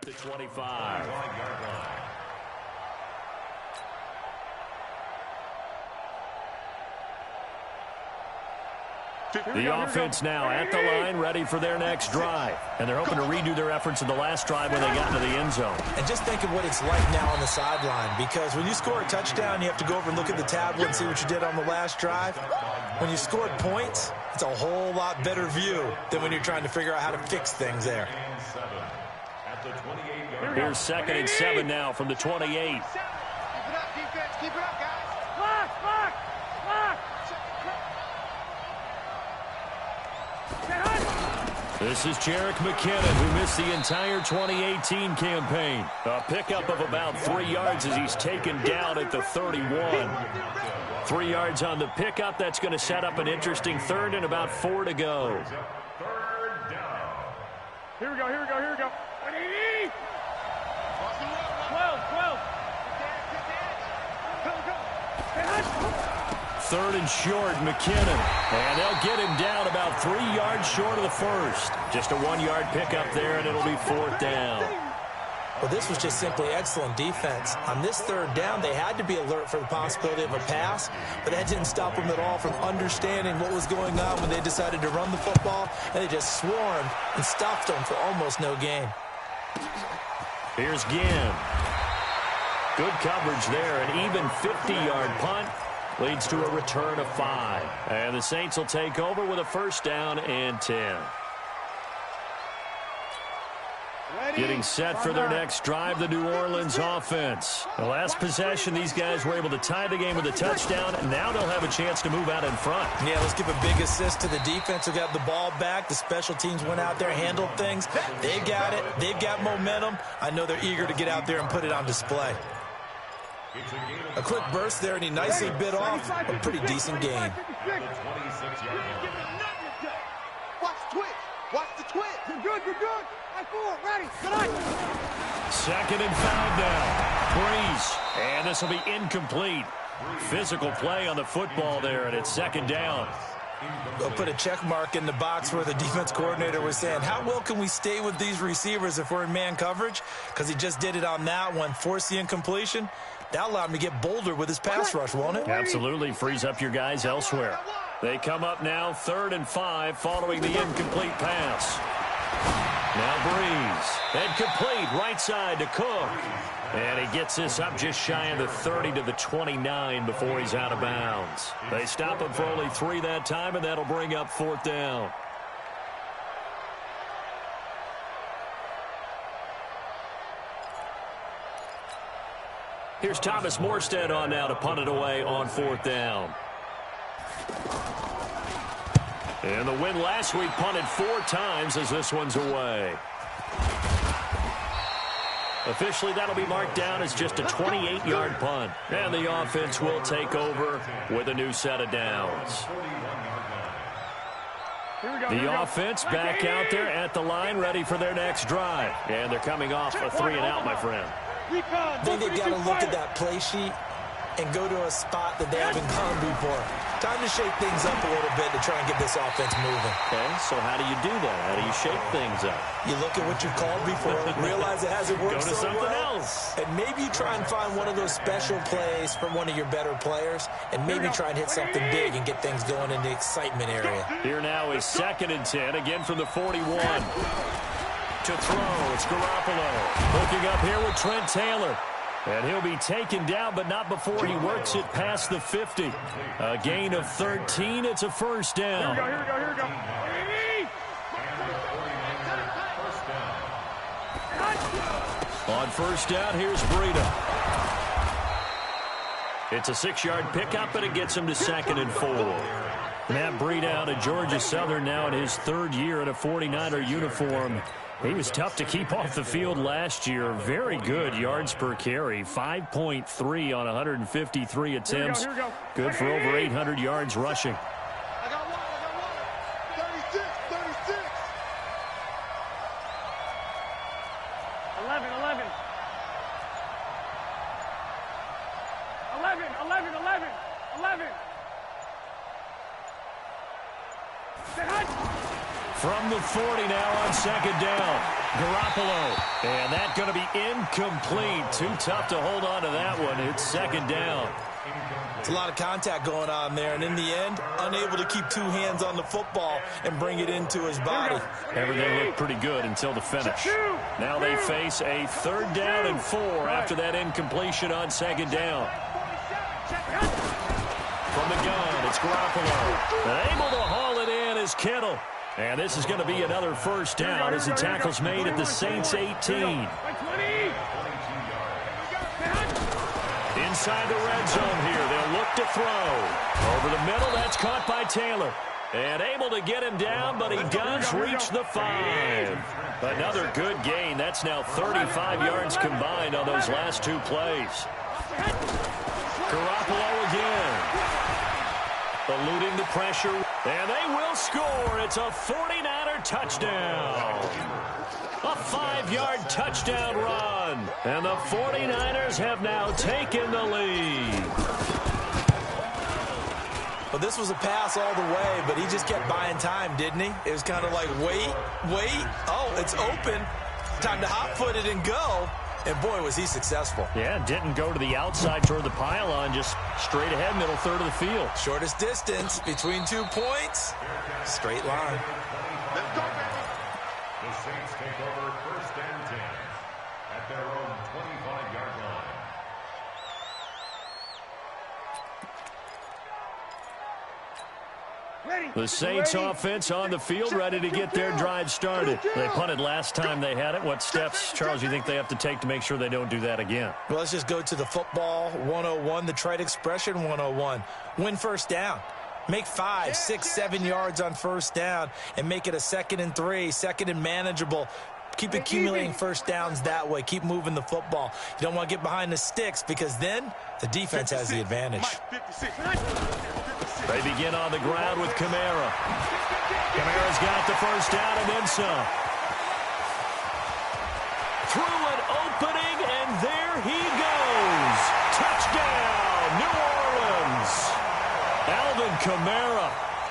the 25. The offense now at the line, ready for their next drive. And they're hoping to redo their efforts in the last drive when they got into the end zone. And just think of what it's like now on the sideline, because when you score a touchdown, you have to go over and look at the tablet and see what you did on the last drive. When you scored points, it's a whole lot better view than when you're trying to figure out how to fix things there. Here's 2nd and 7 now from the 28. Keep it up, defense. Keep it up, guys. Lock, lock, lock. This is Jerick McKinnon, who missed the entire 2018 campaign. A pickup of about 3 yards as he's taken down at the 31. 3 yards on the pickup. That's going to set up an interesting third and about 4 to go. Here we go, here we go, here we go. 12. Third and short, McKinnon. And they'll get him down about 3 yards short of the first. Just a 1-yard pickup there, and it'll be 4th down. Well, this was just simply excellent defense. On this 3rd down, they had to be alert for the possibility of a pass, but that didn't stop them at all from understanding what was going on when they decided to run the football, and they just swarmed and stopped them for almost no gain. Here's Ginn. Good coverage there, an even 50-yard punt. Leads to a return of 5. And the Saints will take over with a 1st down and 10. Getting set for their next drive, the New Orleans offense. The last possession, these guys were able to tie the game with a touchdown, and now they'll have a chance to move out in front. Yeah, let's give a big assist to the defense who got the ball back. The special teams went out there, handled things. They got it. They've got momentum. I know they're eager to get out there and put it on display. A quick burst there, and he nicely bit off a pretty decent gain. Watch the twitch. Watch the twitch. You're good, you're good. High forward, ready. Good night. 2nd and 5 now. Breeze. And this will be incomplete. Physical play on the football there, and it's 2nd down. They'll put a check mark in the box where the defense coordinator was saying, how well can we stay with these receivers if we're in man coverage? Because he just did it on that one, forced the incompletion. That allowed him to get bolder with his pass rush, won't it? Absolutely. Frees up your guys elsewhere. They come up now 3rd and 5 following the incomplete pass. Now Breeze. And complete right side to Cook. And he gets this up just shy of the 30 to the 29 before he's out of bounds. They stop him for only 3 that time, and that'll bring up 4th down. Here's Thomas Morstead on now to punt it away on 4th down. And the win last week punted 4 times as this one's away. Officially, that'll be marked down as just a 28-yard punt. And the offense will take over with a new set of downs. The offense back out there at the line, ready for their next drive. And they're coming off a 3-and-out, my friend. I think they've got to look at that play sheet and go to a spot that they haven't gone before. Time to shake things up a little bit to try and get this offense moving. Okay, so how do you do that? How do you shake things up? You look at what you've called before, realize it hasn't worked Go to so something well, else. and maybe you try and find one of those special plays from one of your better players, and maybe try and hit something big and get things going in the excitement area. Here now is 2nd and 10, again from the 41. To throw, it's Garoppolo. Hooking up here with Trent Taylor. And he'll be taken down, but not before he works it past the 50. A gain of 13. It's a 1st down. Here we go, here we go, On 1st down, here's Breida. It's a 6-yard pickup, and it gets him to 2nd and 4. Matt Breida out of Georgia Southern now in his 3rd year in a 49er uniform. He was tough to keep off the field last year. Very good yards per carry. 5.3 on 153 attempts. Good for over 800 yards rushing. I got one. 36. 11. 11. From the 40 now on 2nd down. Garoppolo. And that's going to be incomplete. Too tough to hold on to that one. It's second down. It's a lot of contact going on there, and in the end, unable to keep two hands on the football and bring it into his body. Everything looked pretty good until the finish. Now they face a 3rd down and 4 after that incompletion on second down. From the gun, it's Garoppolo. And able to haul it in is Kittle. And this is going to be another first down as the tackle's made at the Saints 18. Inside the red zone here. They'll look to throw. Over the middle, that's caught by Taylor. And able to get him down, but he does reach the 5. Another good gain. That's now 35 yards combined on those last 2 plays. Garoppolo again. Eluding the pressure. And they will score. It's a 49er touchdown. A 5-yard touchdown run. And the 49ers have now taken the lead. Well, this was a pass all the way, but he just kept buying time, didn't he? It was kind of like, wait. Oh, it's open. Time to hot-foot it and go. And, boy, was he successful. Yeah, didn't go to the outside toward the pylon, just straight ahead, middle third of the field. Shortest distance between 2 points. Straight line. Let's go, baby. The Saints take over 1st and 10 at their own 25-yard line. The Saints offense on the field, ready to get their drive started. They punted last time they had it. What steps, Charles, you think they have to take to make sure they don't do that again? Well, let's just go to the football 101, the trade expression 101. Win first down. Make 5, 6, 7 yards on first down and make it a 2nd and 3, 2nd and manageable. Keep accumulating first downs that way. Keep moving the football. You don't want to get behind the sticks because then the defense has the advantage. They begin on the ground with Kamara. Kamara's got the first down and then some. Through an opening, and there he goes. Touchdown, New Orleans. Alvin Kamara,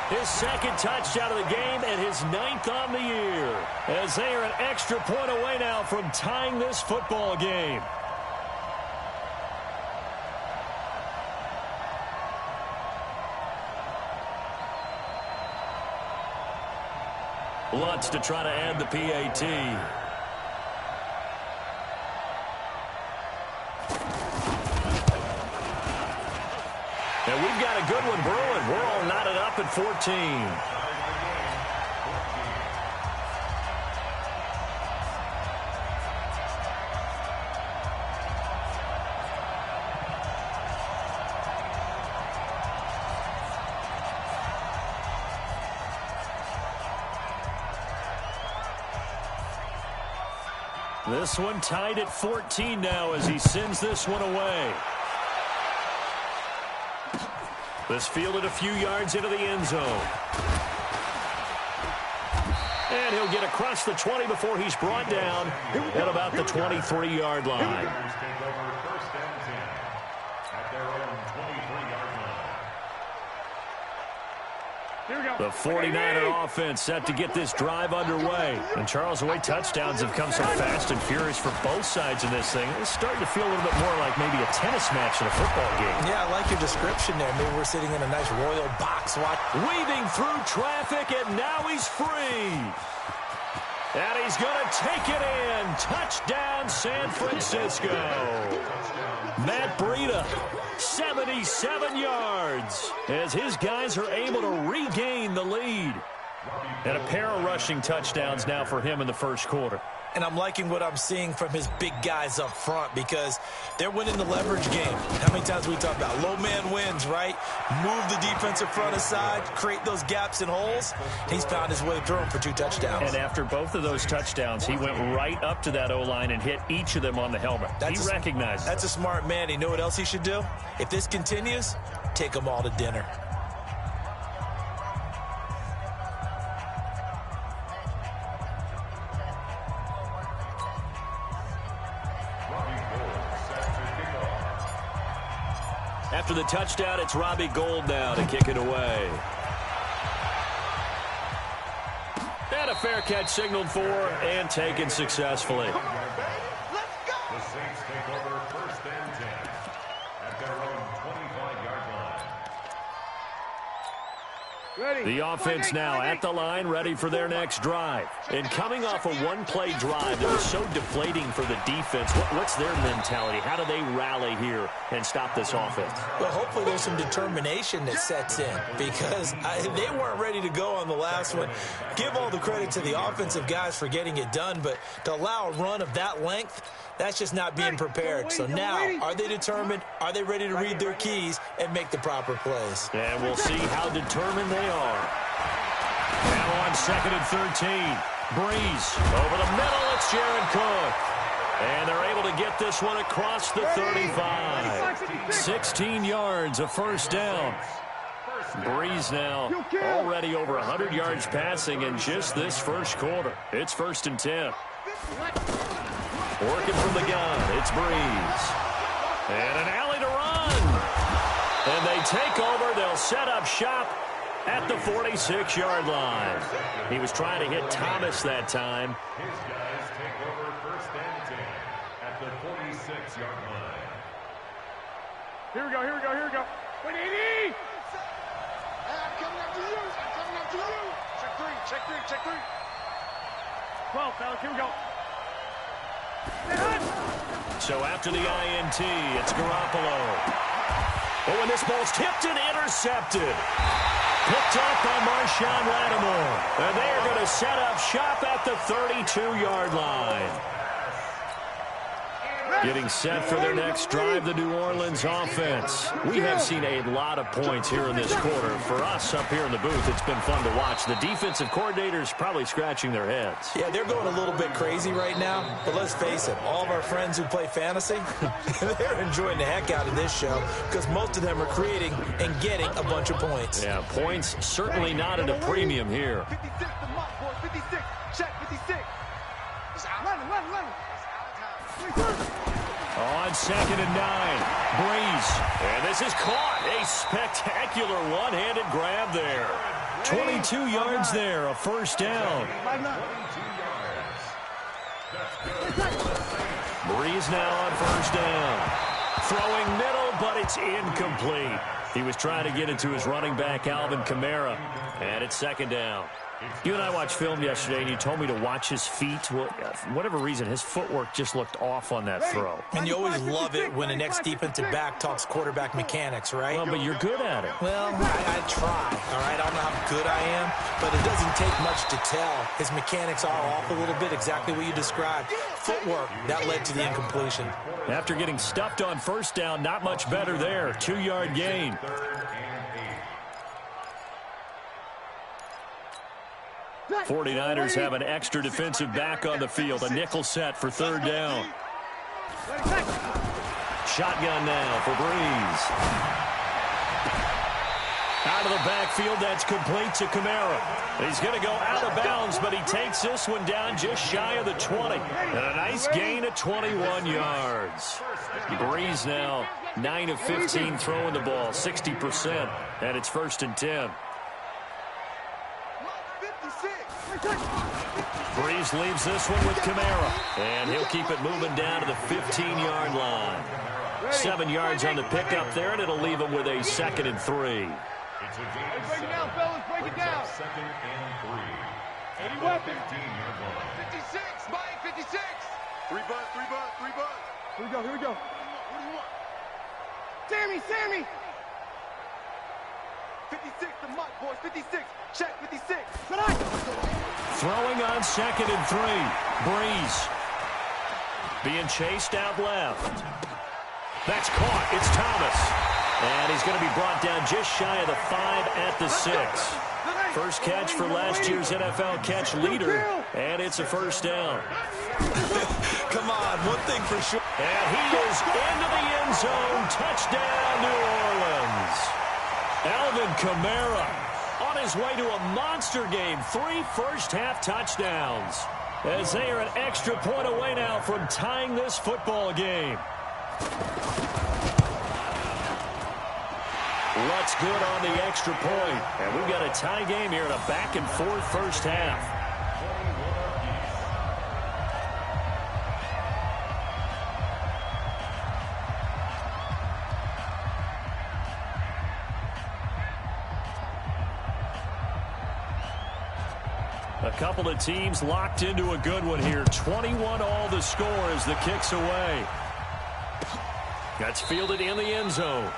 his 2nd touchdown of the game and his 9th on the year. As they are an extra point away now from tying this football game. Lutz to try to add the PAT. And we've got a good one brewing. We're all knotted up at 14. This one tied at 14 now as he sends this one away. This fielded a few yards into the end zone. And he'll get across the 20 before he's brought down at about the 23-yard line. The 49er offense set to get this drive underway. And Charles, the way touchdowns have come so fast and furious for both sides in this thing, it's starting to feel a little bit more like maybe a tennis match in a football game. Yeah, I like your description there. Maybe we're sitting in a nice royal box. Weaving through traffic, and now he's free. And he's going to take it in. Touchdown, San Francisco. Matt Breida, 77 yards, as his guys are able to regain the lead. And a pair of rushing touchdowns now for him in the first quarter. And I'm liking what I'm seeing from his big guys up front because they're winning the leverage game. How many times we talk about low man wins, right? Move the defensive front aside, create those gaps and holes. He's found his way through them for 2 touchdowns. And after both of those touchdowns, he went right up to that O-line and hit each of them on the helmet. He recognized it. That's a smart man. You know what else he should do? If this continues, take them all to dinner. After the touchdown, it's Robbie Gould now to kick it away. And a a fair catch signaled for and taken successfully. Come on, baby. Let's go. The Saints take over first and 10 at their own 25-yard line. Ready. The offense now at the line, ready for their next drive. And coming off a one-play drive that was so deflating for the defense, what's their mentality? How do they rally here and stop this offense? Well, hopefully there's some determination that sets in because they weren't ready to go on the last one. Give all the credit to the offensive guys for getting it done, but to allow a run of that length, that's just not being prepared. So now, are they determined? Are they ready to read their keys and make the proper plays? And we'll see how determined they are. Now on 2nd and 13. Breeze over the middle. It's Jared Cook. And they're able to get this one across the 35. 16 yards, a first down. Breeze now already over 100 yards passing in just this first quarter. It's 1st and 10. Working from the gun, it's Breeze. And an alley to run. And they take over. They'll set up shop at the 46-yard line. He was trying to hit Thomas that time. His guys take over first and 10 at the 46-yard line. Here we go. Wait, Eddie! I'm coming after you. Check three. 12, fellas, here we go. So after the INT, it's Garoppolo. Oh, and this ball's tipped and intercepted. Picked up by Marshawn Lattimore. And they are going to set up shop at the 32-yard line. Getting set for their next drive, the New Orleans offense. We have seen a lot of points here in this quarter. For us up here in the booth, it's been fun to watch. The defensive coordinators probably scratching their heads. Yeah, they're going a little bit crazy right now, but let's face it, all of our friends who play fantasy, they're enjoying the heck out of this show because most of them are creating and getting a bunch of points. Yeah, points certainly not at a premium here. 56, the mark, boys. 56. Check 56. Run. On 2nd and 9, Breeze. And this is caught. A spectacular one-handed grab there. 22 yards there, a first down. Breeze now on first down. Throwing middle, but it's incomplete. He was trying to get it to his running back, Alvin Kamara. And it's 2nd down. You and I watched film yesterday, and you told me to watch his feet. Well, for whatever reason, his footwork just looked off on that throw. And you always love it when the next defensive back talks quarterback mechanics, right? Well, but you're good at it. Well, I try, all right? I don't know how good I am, but it doesn't take much to tell. His mechanics are off a little bit, exactly what you described. Footwork, that led to the incompletion. After getting stuffed on first down, not much better there. 2-yard gain. 49ers have an extra defensive back on the field. A nickel set for 3rd down. Shotgun now for Breeze. Out of the backfield, that's complete to Kamara. He's going to go out of bounds, but he takes this one down just shy of the 20. And a nice gain of 21 yards. Breeze now 9 of 15 throwing the ball, 60%. And it's 1st and 10. Breeze leaves this one with Kamara. And he'll keep it moving down to the 15-yard line. 7 yards on the pickup there, and it'll leave him with a 2nd and 3. It's a gain of Break it down, fellas. Break it down. 2nd and 3. 80 weapons. 15-yard line. 56, Mike, 56. 3 bucks. Here we go. What do you want? Sammy. 56, the mark, boys. 56. Check 56. Throwing on 2nd and 3. Breeze. Being chased out left. That's caught. It's Thomas. And he's going to be brought down just shy of the 5 at the 6. First catch for last year's NFL catch leader. And it's a first down. Come on, one thing for sure. And he is into the end zone. Touchdown, New Orleans. Alvin Kamara on his way to a monster game. 3 first-half touchdowns. As they are an extra point away now from tying this football game. What's good on the extra point? And we've got a tie game here in a back-and-forth first half. A couple of teams locked into a good one here. 21 all the score as the kick's away. That's fielded in the end zone.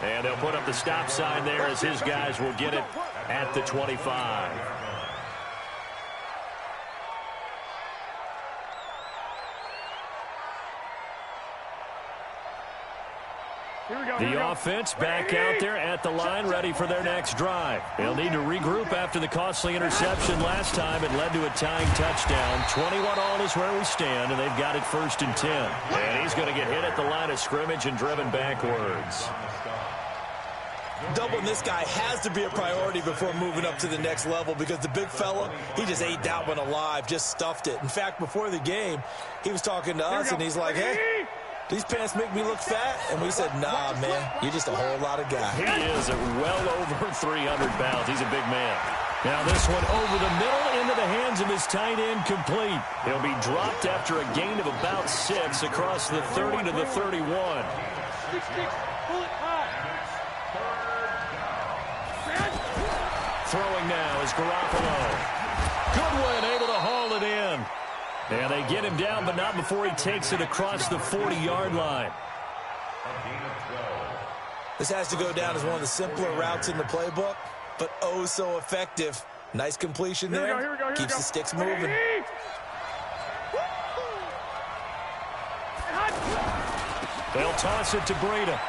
And they'll put up the stop sign there as his guys will get it at the 25. The offense back out there at the line, ready for their next drive. They'll need to regroup after the costly interception last time. It led to a tying touchdown. 21 all is where we stand, and they've got it 1st and 10. And he's going to get hit at the line of scrimmage and driven backwards. Doubling this guy has to be a priority before moving up to the next level because the big fella, he just ate that one alive, just stuffed it. In fact, before the game, he was talking to us, and he's like, hey, these pants make me look fat. And we said, nah, man, you're just a whole lot of guy. He is at well over 300 pounds. He's a big man. Now this one over the middle into the hands of his tight end, complete. He'll be dropped after a gain of about 6 across the 30 to the 31. Throwing now is Garoppolo. Goodwin able to haul it in. And they get him down, but not before he takes it across the 40-yard line. This has to go down as one of the simpler routes in the playbook, but oh so effective. Nice completion there. Keeps the sticks moving. They'll toss it to Breida.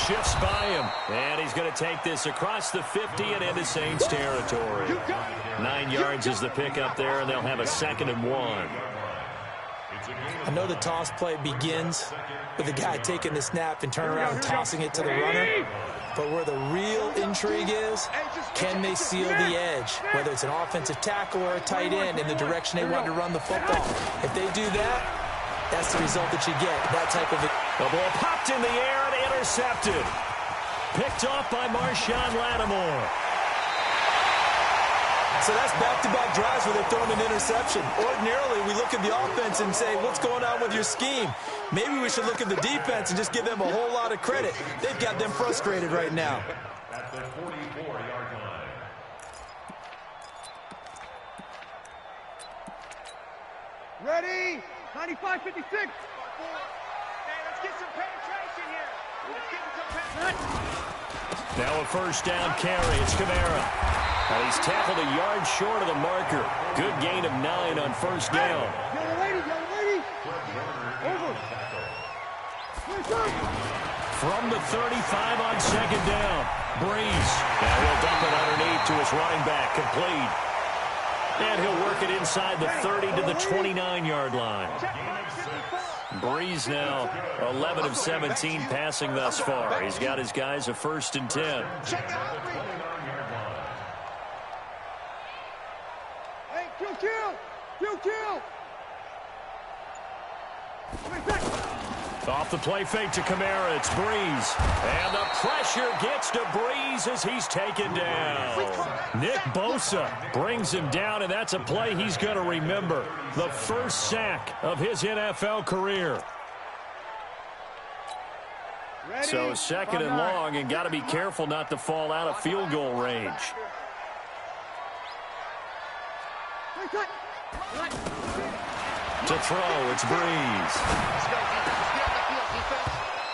Shifts by him, and he's going to take this across the 50 and into Saints territory. 9 yards is the pickup there, and they'll have a 2nd and 1. I know the toss play begins with the guy taking the snap and turn around and tossing it to the runner. But where the real intrigue is, can they seal the edge? Whether it's an offensive tackle or a tight end in the direction they want to run the football. If they do that, that's the result that you get, that type of... The ball popped in the air and intercepted. Picked off by Marshawn Lattimore. So that's back-to-back drives where they've thrown an interception. Ordinarily, we look at the offense and say, what's going on with your scheme? Maybe we should look at the defense and just give them a whole lot of credit. They've got them frustrated right now. At the 44-yard line. Ready? 95-56. Hey, let's get some penetration here. Let's get some penetration. Now a 1st down carry. It's Kamara. Well, he's tackled a yard short of the marker. Good gain of 9 on 1st down. Young lady. Over. From the 35 on 2nd down. Breeze. Now he'll dump it underneath to his running back. Complete. And he'll work it inside the 30 to the 29-yard line. Breeze now 11 of 17 passing thus far. He's got his guys a 1st and 10. Hey, kill. Off the play fake to Kamara, it's Breeze. And the pressure gets to Breeze as he's taken down. Nick Bosa brings him down, and that's a play he's going to remember. The first sack of his NFL career. So 2nd and long, and got to be careful not to fall out of field goal range. To throw, it's Breeze.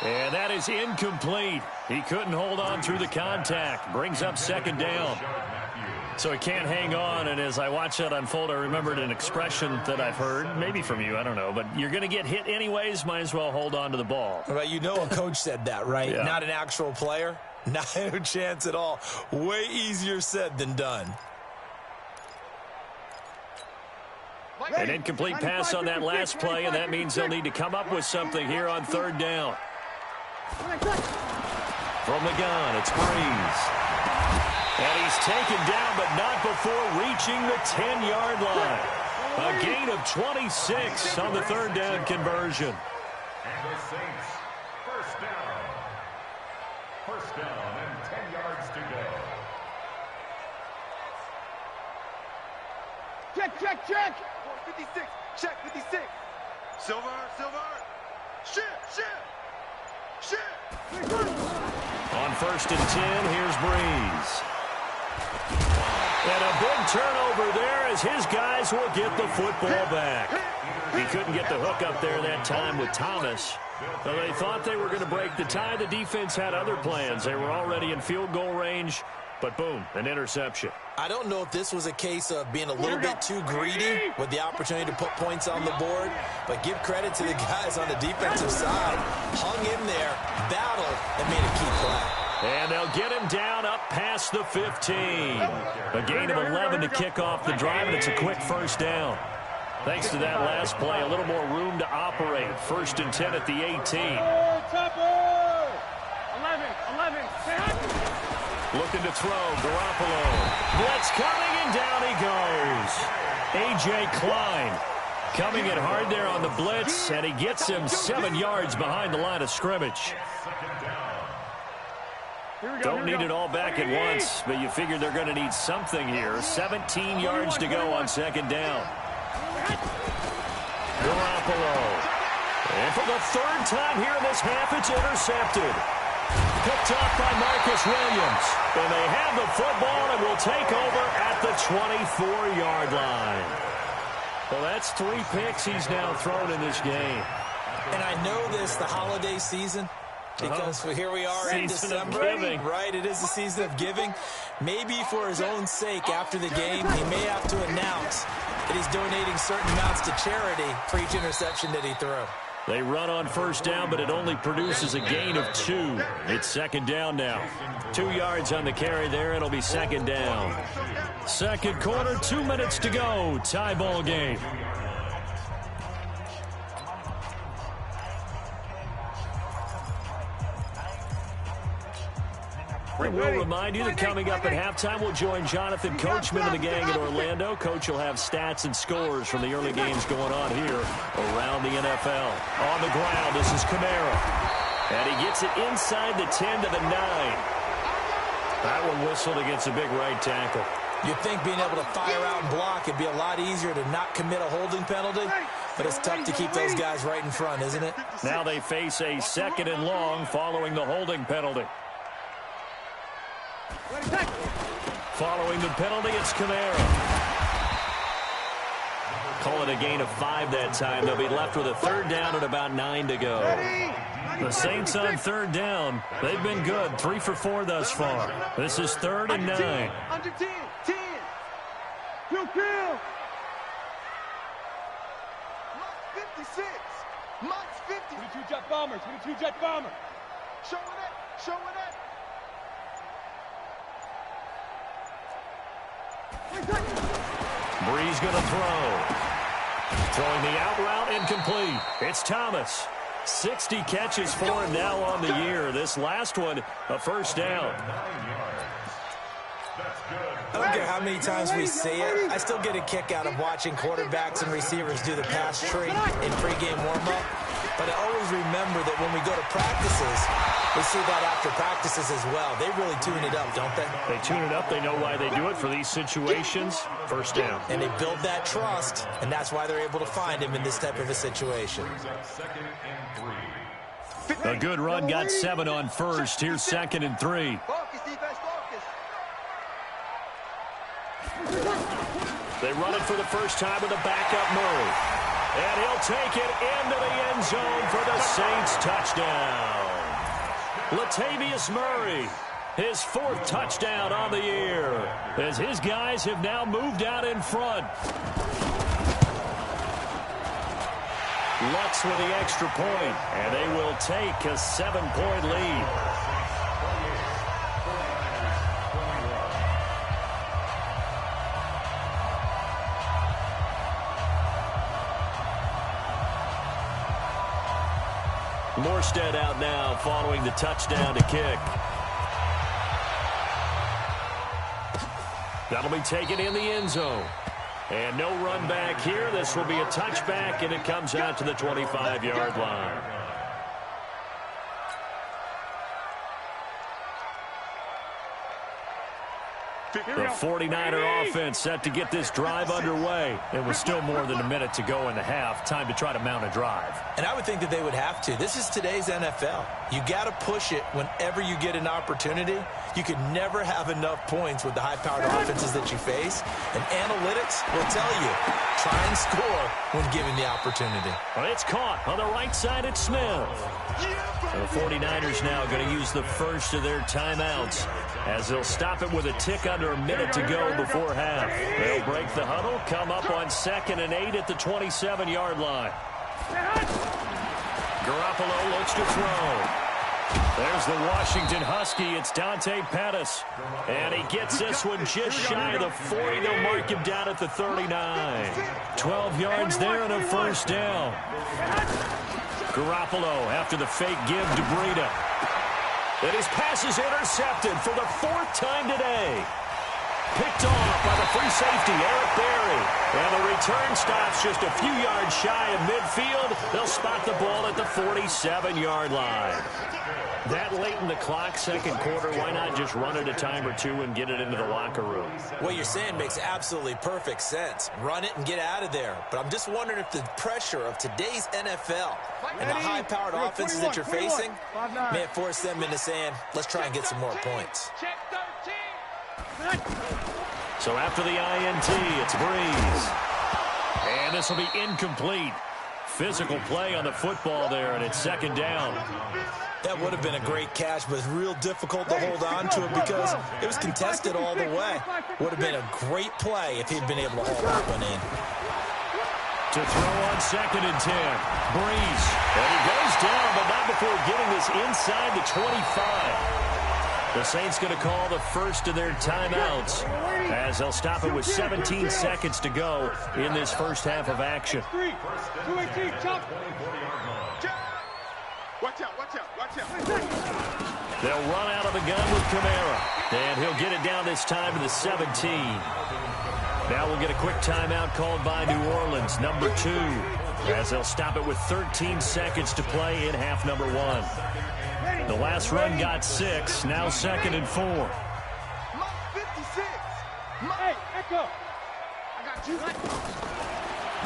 And that is incomplete. He couldn't hold on through the contact. Brings up 2nd down. So he can't hang on, and as I watch that unfold, I remembered an expression that I've heard, maybe from you, I don't know, but you're going to get hit anyways, might as well hold on to the ball. Right, you know a coach said that, right? Yeah. Not an actual player. Not a chance at all. Way easier said than done. An incomplete pass on that last play, and that means they'll need to come up with something here on 3rd down. From the gun, it's Breeze. And he's taken down, but not before reaching the 10-yard line. A gain of 26 on the 3rd down conversion. And the Saints, 1st down. 1st down and 10 yards to go. Check. 56. Check 56. Silver. Shit. On 1st and 10, here's Breeze. And a big turnover there as his guys will get the football back. He couldn't get the hook up there that time with Thomas. So they thought they were going to break the tie. The defense had other plans. They were already in field goal range, but boom, an interception. I don't know if this was a case of being a little bit too greedy with the opportunity to put points on the board, but give credit to the guys on the defensive side. Hung in there, battled, and made a key play. And they'll get him down up past the 15. A gain of 11 to kick off the drive, and it's a quick first down. Thanks to that last play, a little more room to operate. 1st and 10 at the 18. 11. Looking to throw, Garoppolo. Blitz coming, and down he goes. A.J. Klein coming in hard there on the blitz, and he gets him 7 yards behind the line of scrimmage. Don't need it all back at once, but you figure they're going to need something here. 17 yards to go on 2nd down. Garoppolo. And for the 3rd time here in this half, it's intercepted. Picked off by Marcus Williams. And they have the football and will take over at the 24-yard line. Well, that's 3 picks he's now thrown in this game. And I know this, the holiday season, because here we are in December, right? It is the season of giving. Maybe for his own sake, after the game, he may have to announce that he's donating certain amounts to charity for each interception that he threw. They run on 1st down, but it only produces a gain of 2. It's 2nd down now. 2 yards on the carry there. It'll be 2nd down. 2nd quarter, 2 minutes to go. Tie ball game. We will remind you that coming up at halftime, we'll join Jonathan Coachman and the gang in Orlando. Coach will have stats and scores from the early games going on here around the NFL. On the ground, this is Kamara. And he gets it inside the 10 to the 9. That one whistled against a big right tackle. You'd think being able to fire out and block it'd be a lot easier to not commit a holding penalty, but it's tough to keep those guys right in front, isn't it? Now they face a 2nd and long following the holding penalty. Following the penalty, it's Kamara. Call it a gain of 5 that time. They'll be left with a 3rd down and about 9 to go. The Saints on 3rd down. They've been good. 3 for 4 thus far. This is 3rd and 9. Under 10. Kill. 56. Mike's 50. 22 jet bomber. Showing it. Breeze going to throw. Throwing the out route, incomplete. It's Thomas. 60 catches for him now on the year. This last one, a 1st down. I don't care how many times we see it. I still get a kick out of watching quarterbacks and receivers do the pass tree in pregame warm-up. But I always remember that when we go to practices, we see that after practices as well. They really tune it up, don't they? They tune it up. They know why they do it for these situations. 1st down. And they build that trust, and that's why they're able to find him in this type of a situation. A good run, got 7 on 1st. Here's 2nd and 3. Focus, defense, They run it for the first time with a backup Murray. And he'll take it into the end zone for the Saints touchdown. Latavius Murray, his 4th touchdown on the year, as his guys have now moved out in front. Lutz with the extra point, and they will take a 7-point lead. Morstead out now following the touchdown to kick. That'll be taken in the end zone. And no run back here. This will be a touchback, and it comes out to the 25-yard line. The 49er offense set to get this drive underway. It was still more than a minute to go in the half. Time to try to mount a drive. And I would think that they would have to. This is today's NFL. You got to push it whenever you get an opportunity. You could never have enough points with the high-powered offenses that you face. And analytics will tell you, try and score when given the opportunity. Well, it's caught on the right side at Smith. The 49ers now going to use the first of their timeouts as they'll stop it with a tick under a minute to go before half. They'll break the huddle, come up on 2nd and 8 at the 27-yard line. Garoppolo looks to throw. There's the Washington Husky. It's Dante Pettis. And he gets this one just shy of the 40. They'll mark him down at the 39. 12 yards there and a first down. Garoppolo after the fake give to Breida. And his pass is intercepted for the 4th time today. Picked off by the free safety, Eric Berry. And the return stops just a few yards shy of midfield. They'll spot the ball at the 47-yard line. That late in the clock, second quarter, why not just run it a time or two and get it into the locker room? What you're saying makes absolutely perfect sense. Run it and get out of there. But I'm just wondering if the pressure of today's NFL and the high-powered offenses that you're facing may have forced them into saying, let's try and get some more points. So after the INT, it's Breeze. And this will be incomplete. Physical play on the football there, and it's second down. That would have been a great catch, but it's real difficult to hold on to it because it was contested all the way. Would have been a great play if he'd been able to hold that one in. To throw on 2nd and 10. Breeze. And he goes down, but not before getting this inside the 25. The Saints going to call the first of their timeouts as they'll stop it with 17 seconds to go in this first half of action. Watch out, watch out, watch out. They'll run out of the gun with Kamara. And he'll get it down this time to the 17. Now we'll get a quick timeout called by New Orleans, number 2, as they'll stop it with 13 seconds to play in half number 1. The last run got 6, now 2nd and 4. 56. Hey, Echo. I got you.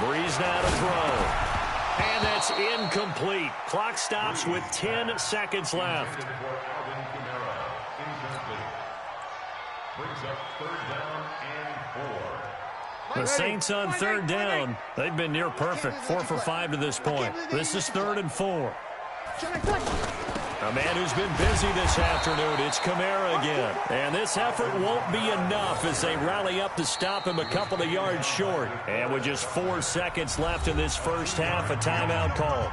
Breeze now to throw. And that's incomplete. Clock stops with 10 seconds left. The Saints on 3rd down. They've been near perfect. 4 for 5 to this point. This is 3rd and 4. A man who's been busy this afternoon, it's Kamara again. And this effort won't be enough as they rally up to stop him a couple of yards short. And with just 4 seconds left in this first half, a timeout call.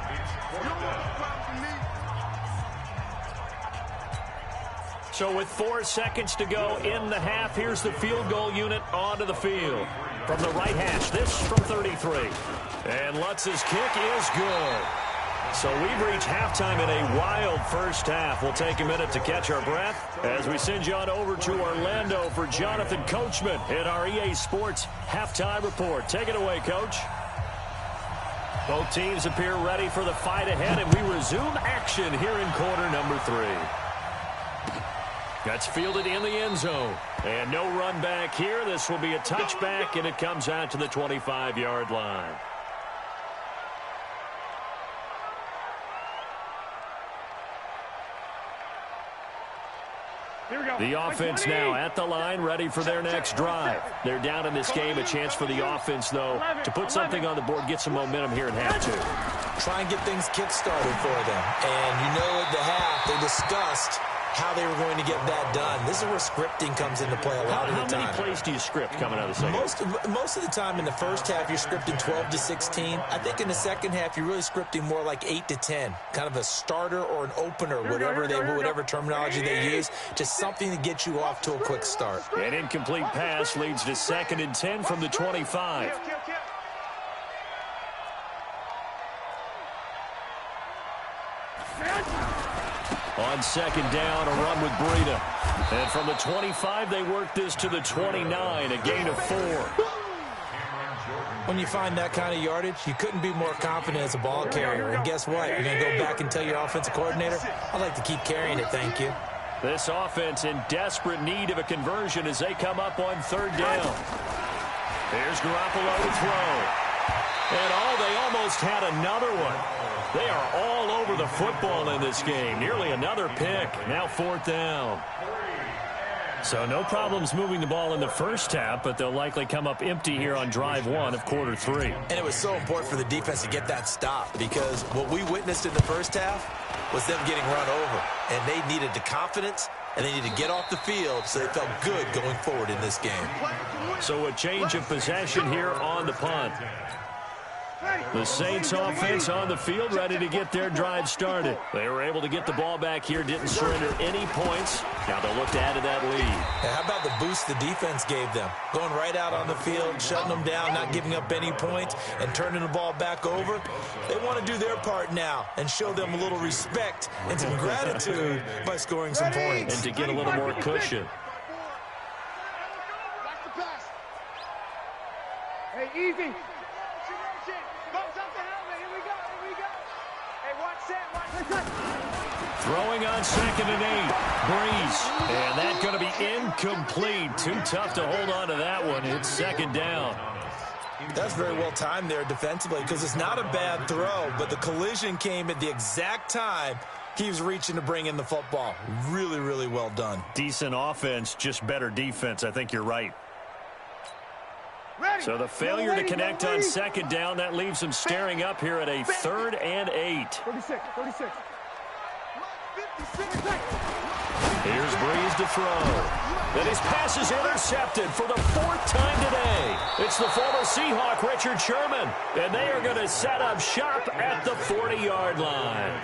So with 4 seconds to go in the half, here's the field goal unit onto the field. From the right hash, this from 33. And Lutz's kick is good. So we've reached halftime in a wild first half. We'll take a minute to catch our breath as we send you on over to Orlando for Jonathan Coachman in our EA Sports Halftime Report. Take it away, Coach. Both teams appear ready for the fight ahead, and we resume action here in quarter number 3. That's fielded in the end zone. And no run back here. This will be a touchback, and it comes out to the 25-yard line. The offense now at the line, ready for their next drive. They're down in this game. A chance for the offense, though, to put something on the board, get some momentum here in half 2. Try and get things kick-started for them. And you know at the half, they discussed how they were going to get that done. This is where scripting comes into play a lot of the time. How many plays do you script coming out of the second? Most of the time in the first half, you're scripting 12 to 16. I think in the second half, you're really scripting more like 8 to 10. Kind of a starter or an opener, whatever terminology they use. Just something to get you off to a quick start. An incomplete pass leads to 2nd and 10 from the 25. On 2nd down, a run with Breida. And from the 25, they work this to the 29, a gain of 4. When you find that kind of yardage, you couldn't be more confident as a ball carrier. And guess what? You're going to go back and tell your offensive coordinator, I'd like to keep carrying it, thank you. This offense in desperate need of a conversion as they come up on third down. Here's Garoppolo to throw. And they almost had another one. They are all over the football in this game. Nearly another pick. Now fourth down. So no problems moving the ball in the first half, but they'll likely come up empty here on drive one of quarter three. And it was so important for the defense to get that stop because what we witnessed in the first half was them getting run over. And they needed the confidence, and they needed to get off the field so they felt good going forward in this game. So a change of possession here on the punt. The Saints offense on the field ready to get their drive started. They were able to get the ball back here, didn't surrender any points. Now they'll look to add to that lead. And how about the boost the defense gave them? Going right out on the field, shutting them down, not giving up any points, and turning the ball back over. They want to do their part now and show them a little respect and some gratitude by scoring some points. And to get a little more cushion. Hey, easy. Throwing on 2nd and 8. Breeze. And that's going to be incomplete. Too tough to hold on to that one. It's second down. That's very well timed there defensively because it's not a bad throw, but the collision came at the exact time he was reaching to bring in the football. Really, really well done. Decent offense, just better defense. I think you're right. So the failure to connect on second down, that leaves them staring up here at a 3rd and 8. 36. Here's Breeze to throw. And his pass is intercepted for the 4th time today. It's the former Seahawk, Richard Sherman. And they are going to set up shop at the 40-yard line.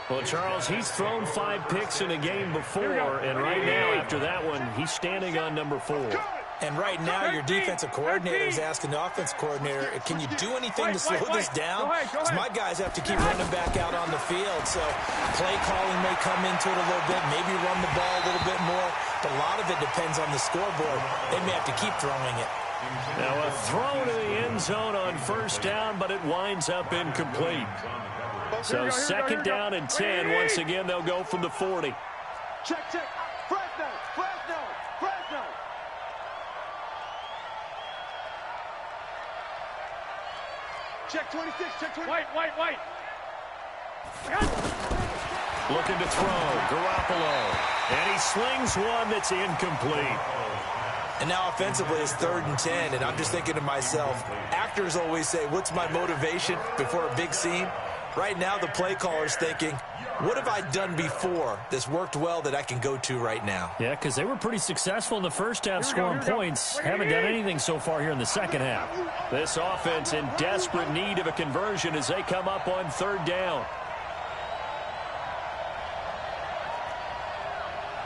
Well, Charles, he's thrown 5 picks in a game before, and right now, after that one, he's standing on number 4. And right now, your defensive coordinator is asking the offensive coordinator, can you do anything to slow this down? Because my guys have to keep running back out on the field. So play calling may come into it a little bit, maybe run the ball a little bit more. But a lot of it depends on the scoreboard. They may have to keep throwing it. Now a throw to the end zone on first down, but it winds up incomplete. So second down and 10. Once again, they'll go from the 40. Check. Fresno. Check 26. Check 26. White. Looking to throw. Garoppolo. And he slings one that's incomplete. And now offensively it's 3rd and 10. And I'm just thinking to myself, actors always say, what's my motivation before a big scene? Right now the play caller's thinking, what have I done before that's worked well that I can go to right now? Yeah, because they were pretty successful in the first half scoring points. Haven't done anything so far here in the second half. This offense in desperate need of a conversion as they come up on third down.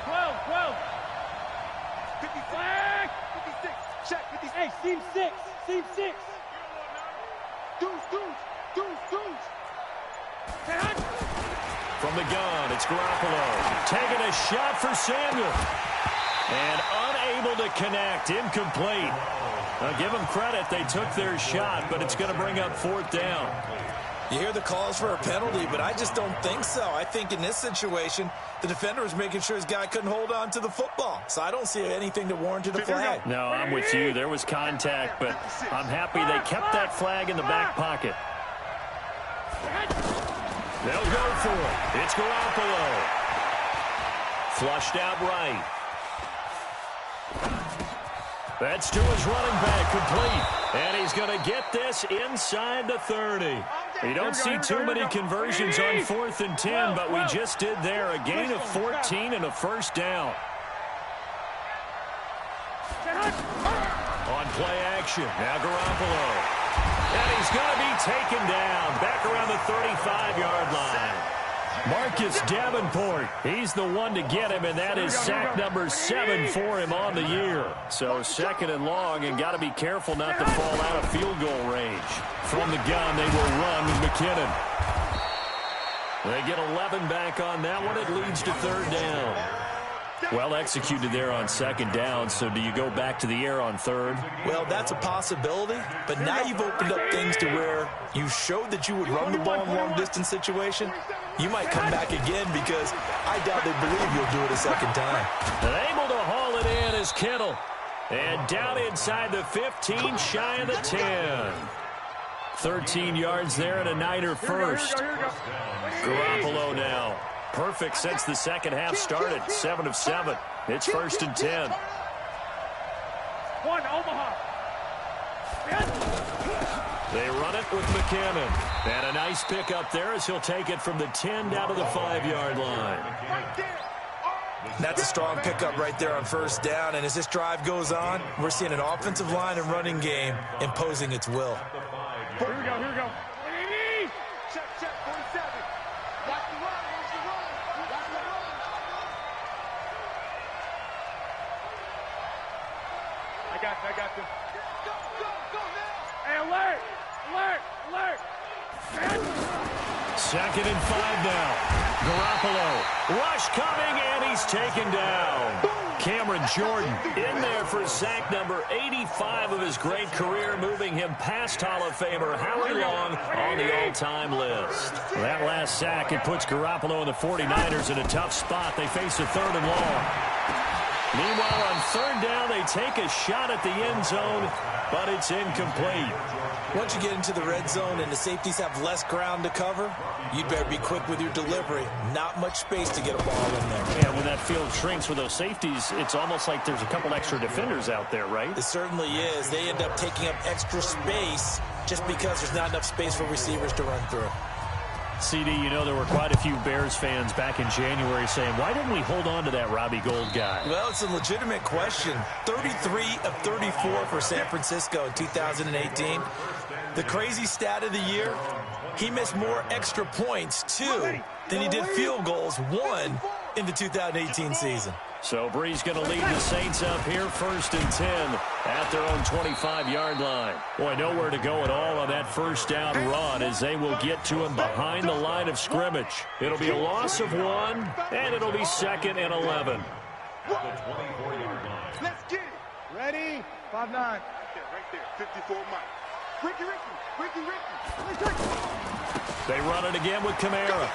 12. 50 flag. 56. Check 56. Hey, seam 6. Deuce. From the gun, it's Garoppolo. Taking a shot for Samuel. And unable to connect. Incomplete. Now give them credit. They took their shot, but it's going to bring up 4th down. You hear the calls for a penalty, but I just don't think so. I think in this situation, the defender was making sure his guy couldn't hold on to the football. So I don't see anything that warranted a flag. No, I'm with you. There was contact, but I'm happy they kept that flag in the back pocket. They'll go for it. It's Garoppolo. Flushed out right. That's to his running back, complete. And he's going to get this inside the 30. You don't see too many conversions on 4th and 10, but we just did there. A gain of 14 and a first down. On play action, now Garoppolo. And he's going to be taken down back around the 35-yard line. Marcus Davenport, he's the one to get him, and that is sack number 7 for him on the year. So 2nd and long, and got to be careful not to fall out of field goal range. From the gun, they will run with McKinnon. They get 11 back on that one. It leads to 3rd down. Well executed there on second down. So do you go back to the air on third? Well, that's a possibility, but now you've opened up things to where you showed that you would run the ball in long-distance situation. You might come back again because I doubt they believe you'll do it a second time. And able to haul it in is Kittle. And down inside the 15, shy of the 10. 13 yards there and a Niner first. Garoppolo now. Perfect since the second half started. 7 of 7. It's 1st and 10. One, Omaha. They run it with McKinnon. And a nice pick up there as he'll take it from the 10 down to the 5-yard line. That's a strong pickup right there on first down. And as this drive goes on, we're seeing an offensive line and running game imposing its will. Here we go, here we go. Check, 47. Watch the run, watch the run. Watch the run. I got you. Go, now. Hey, alert. 2nd and 5 now. Garoppolo. Rush coming, and he's taken down. Cameron Jordan in there for sack number 85 of his great career, moving him past Hall of Famer Howie Long on the all-time list. That last sack, it puts Garoppolo and the 49ers in a tough spot. They face a 3rd and long. Meanwhile, on 3rd down, they take a shot at the end zone, but it's incomplete. Once you get into the red zone and the safeties have less ground to cover, you'd better be quick with your delivery. Not much space to get a ball in there. Yeah, when that field shrinks with those safeties, it's almost like there's a couple extra defenders out there, right? It certainly is. They end up taking up extra space just because there's not enough space for receivers to run through. CD, you know there were quite a few Bears fans back in January saying, why didn't we hold on to that Robbie Gould guy? Well, it's a legitimate question. 33 of 34 for San Francisco in 2018. The crazy stat of the year, he missed more extra points, 2, than he did field goals, 1, in the 2018 season. So Brees going to lead the Saints up here, 1st and 10 at their own 25-yard line. Boy, nowhere to go at all on that first down run as they will get to him behind the line of scrimmage. It'll be a loss of 1, and it'll be 2nd and 11. The 24-yard line. Let's get it. Ready? 5-9. Right there. 54 miles. Ricky. They run it again with Kamara.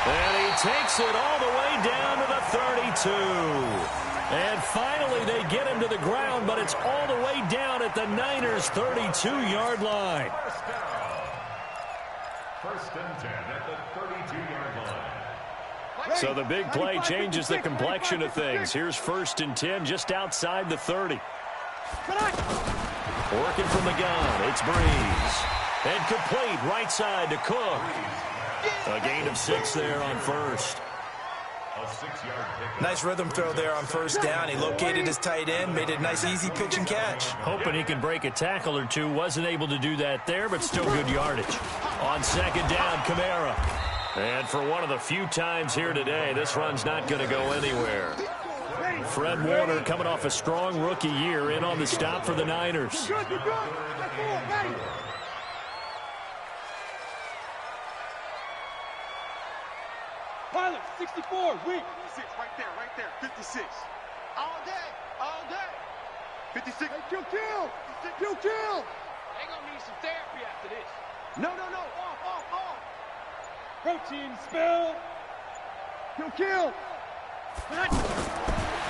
And he takes it all the way down to the 32. And finally they get him to the ground, but it's all the way down at the Niners' 32-yard line. First and 10 at the 32-yard line. So the big play changes the complexion of things. Here's 1st and 10 just outside the 30. Working from the gun, it's Brees. And complete right side to Cook. A gain of 6 there on first. A 6-yard pick. Nice rhythm throw there on first down. He located his tight end, made it a nice easy pitch and catch. Hoping he can break a tackle or two. Wasn't able to do that there, but still good yardage. On 2nd down, Kamara. And for one of the few times here today, this run's not going to go anywhere. Fred Warner coming off a strong rookie year in on the stop for the Niners. Pilot, 64, weak. 56, right there. 56. All day. 56. Hey, kill. They gonna need some therapy after this. No. Off. Protein spill. Kill.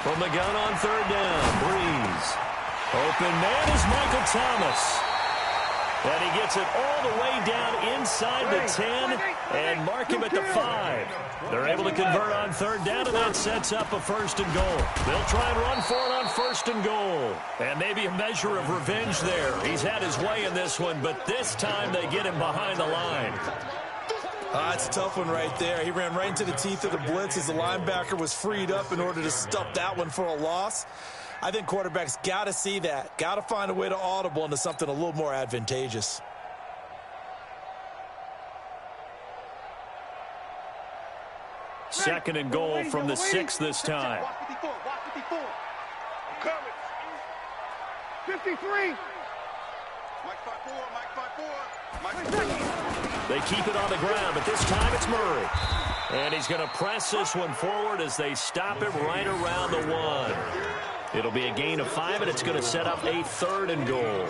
From the gun on 3rd down, Brees. Open man is Michael Thomas. And he gets it all the way down inside the 10 and mark him at the 5. They're able to convert on 3rd down, and that sets up a 1st and goal. They'll try and run for it on 1st and goal. And maybe a measure of revenge there. He's had his way in this one, but this time they get him behind the line. It's a tough one right there. He ran right into the teeth of the blitz as the linebacker was freed up in order to stop that one for a loss. I think quarterbacks got to see that. Got to find a way to audible into something a little more advantageous. Second and goal from the 6 this time. Watch 54. I'm coming. 53. Mike 5. They keep it on the ground, but this time it's Murray. And he's going to press this one forward as they stop him right around the 1. It'll be a gain of 5, and it's going to set up a 3rd and goal.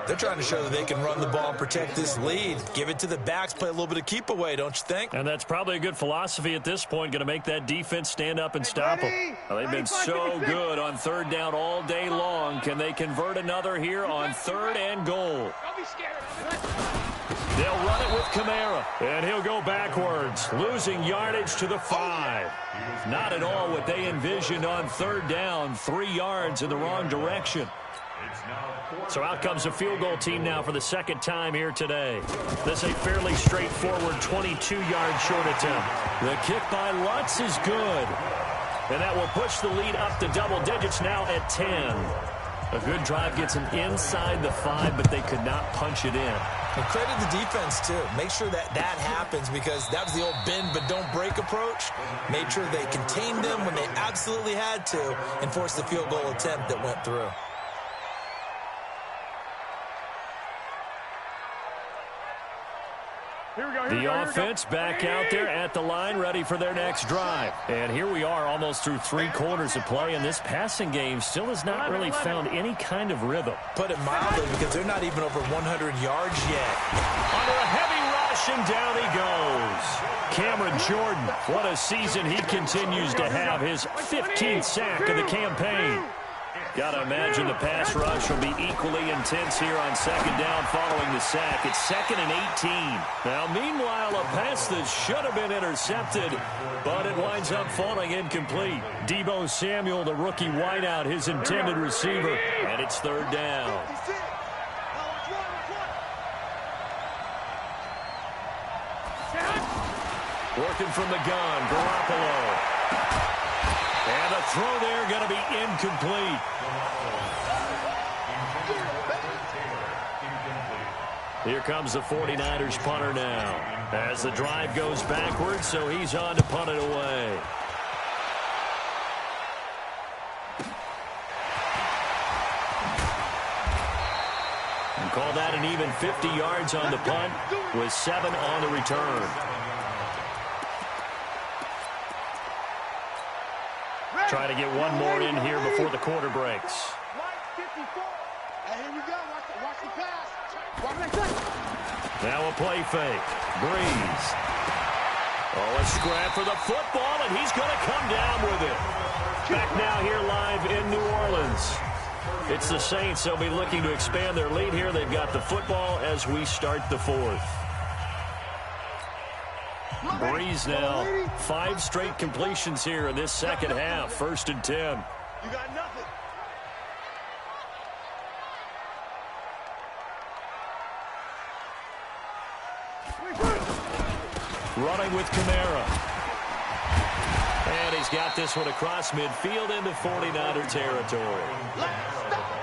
They're trying to show that they can run the ball and protect this lead. Give it to the backs, play a little bit of keep away, don't you think? And that's probably a good philosophy at this point, going to make that defense stand up and stop them. Well, they've been so good on 3rd down all day long. Can they convert another here on 3rd and goal? They'll run it with Kamara, and he'll go backwards, losing yardage to the 5. Not at all what they envisioned on 3rd down, 3 yards in the wrong direction. So out comes a field goal team now for the 2nd time here today. This is a fairly straightforward 22-yard short attempt. The kick by Lutz is good. And that will push the lead up to double digits now at 10. A good drive gets them inside the 5, but they could not punch it in. And credit the defense, too. Make sure that happens, because that was the old bend but don't break approach. Made sure they contained them when they absolutely had to and forced the field goal attempt that went through. The offense back out there at the line, ready for their next drive. And here we are almost through 3 quarters of play, and this passing game still has not really found any kind of rhythm. Put it mildly, because they're not even over 100 yards yet. Under a heavy rush, and down he goes. Cameron Jordan, what a season he continues to have. His 15th sack of the campaign. Got to imagine the pass rush will be equally intense here on 2nd down following the sack. It's 2nd and 18. Now, meanwhile, a pass that should have been intercepted, but it winds up falling incomplete. Deebo Samuel, the rookie wideout, his intended receiver, and it's 3rd down. Working from the gun, Garoppolo. And the throw there going to be incomplete. Here comes the 49ers punter now. As the drive goes backwards, so he's on to punt it away. And call that an even 50 yards on the punt with 7 on the return. Try to get one more in here before the quarter breaks. Now a play fake. Breeze. Oh, a scrap for the football, and he's going to come down with it. Back now here live in New Orleans. It's the Saints. They'll be looking to expand their lead here. They've got the football as we start the 4th. Breeze now, 5 straight completions here in this 2nd half. 1st and 10. You got nothing. Running with Kamara. And he's got this one across midfield into 49er territory.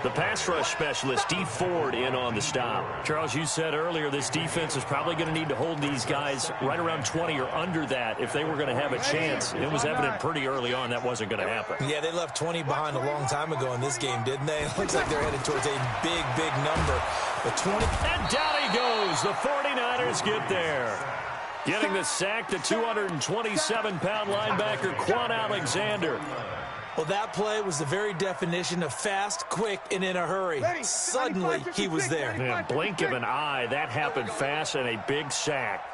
The pass rush specialist, D. Ford, in on the stop. Charles, you said earlier this defense is probably going to need to hold these guys right around 20 or under that if they were going to have a chance. It was evident pretty early on that wasn't going to happen. Yeah, they left 20 behind a long time ago in this game, didn't they? It looks like they're headed towards a big, big number. The 20. And down he goes. The 49ers get there. Getting the sack, the 227-pound linebacker, Quan Alexander. Well, that play was the very definition of fast, quick, and in a hurry. Suddenly, he was there. Man, blink of an eye, that happened fast, and a big sack.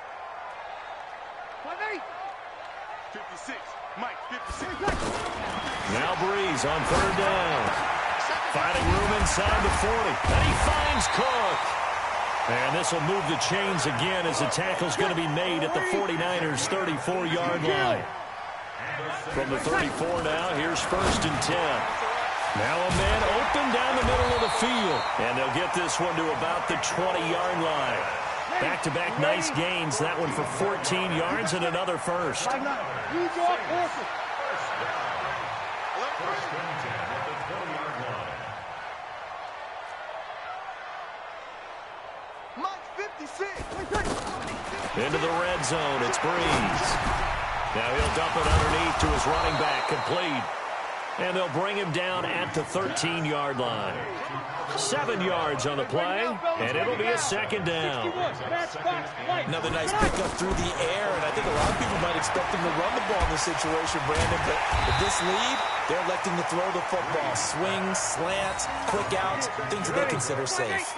56. Mike, 56. Now Breeze on 3rd down. Finding room inside the 40. And he finds Cook. And this will move the chains again as the tackle's going to be made at the 49ers' 34-yard line. From the 34 now, here's 1st and 10. Now a man open down the middle of the field. And they'll get this one to about the 20-yard line. Back-to-back nice gains. That one for 14 yards and another first. Into the red zone, it's Breeze. Now he'll dump it underneath to his running back, complete. And they'll bring him down at the 13-yard line. 7 yards on the play, and it'll be a second down. Another nice pickup through the air, and I think a lot of people might expect them to run the ball in this situation, Brandon, but with this lead, they're electing to throw the football. Swings, slants, quick outs, things that they consider safe.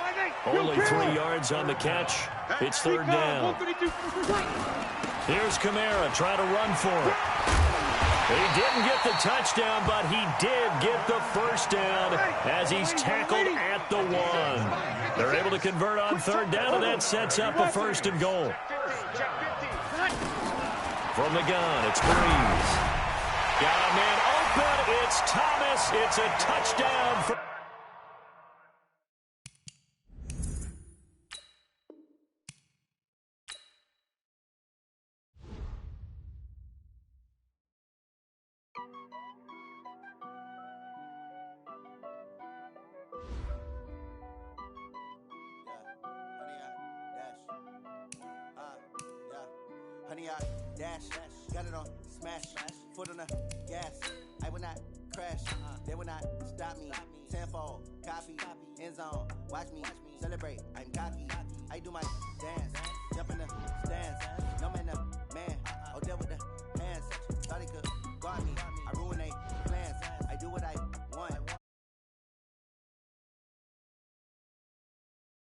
Only 3 yards on the catch. It's third down. Here's Kamara trying to run for it. He didn't get the touchdown, but he did get the first down as he's tackled at the 1. They're able to convert on third down, and that sets up a first and goal. From the gun, it's Breeze. Got a man open. It's Thomas. It's a touchdown for... Honey, I dash, got it on smash, foot on the gas. I will not crash, they will not stop me. Tenfold, copy, end zone, watch me celebrate. I'm cocky, I do my dance, jump in the stands. No man, man, oh, there with the hands. Thought he could guard me.